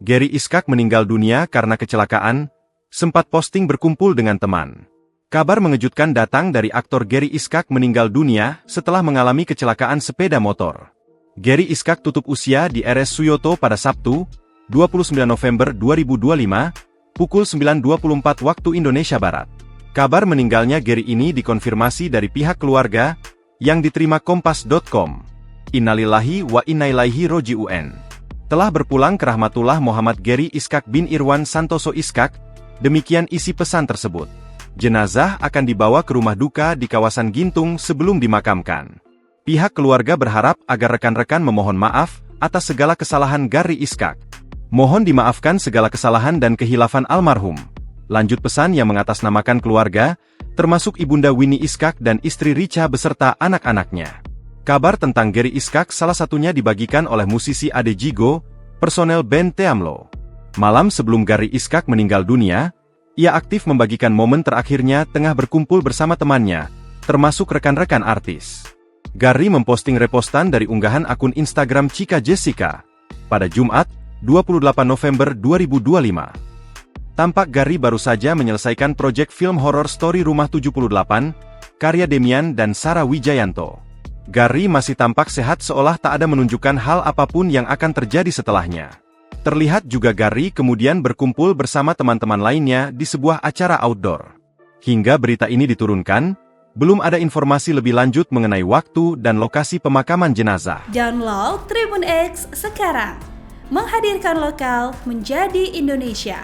Gary Iskak meninggal dunia karena kecelakaan, sempat posting berkumpul dengan teman. Kabar mengejutkan datang dari aktor Gary Iskak meninggal dunia setelah mengalami kecelakaan sepeda motor. Gary Iskak tutup usia di RS Suyoto pada Sabtu, 29 November 2025, pukul 9.24 waktu Indonesia Barat. Kabar meninggalnya Gary ini dikonfirmasi dari pihak keluarga, yang diterima Kompas.com. Innalillahi wa inna ilaihi roji'un. Telah berpulang ke rahmatullah Muhammad Gary Iskak bin Irwan Santoso Iskak, demikian isi pesan tersebut. Jenazah akan dibawa ke rumah duka di kawasan Gintung sebelum dimakamkan. Pihak keluarga berharap agar rekan-rekan memohon maaf atas segala kesalahan Gary Iskak. Mohon dimaafkan segala kesalahan dan kehilafan almarhum. Lanjut pesan yang mengatasnamakan keluarga, termasuk Ibunda Winnie Iskak dan istri Richa beserta anak-anaknya. Kabar tentang Gary Iskak salah satunya dibagikan oleh musisi Ade Jigo, personel band Teamlo. Malam sebelum Gary Iskak meninggal dunia, ia aktif membagikan momen terakhirnya tengah berkumpul bersama temannya, termasuk rekan-rekan artis. Gary memposting repostan dari unggahan akun Instagram Chika Jessica pada Jumat, 28 November 2025. Tampak Gary baru saja menyelesaikan proyek film horor Story Rumah 78, karya Demian dan Sarah Wijayanto. Gary masih tampak sehat seolah tak ada menunjukkan hal apapun yang akan terjadi setelahnya. Terlihat juga Gary kemudian berkumpul bersama teman-teman lainnya di sebuah acara outdoor. Hingga berita ini diturunkan, belum ada informasi lebih lanjut mengenai waktu dan lokasi pemakaman jenazah. Download Tribun X sekarang, menghadirkan lokal menjadi Indonesia.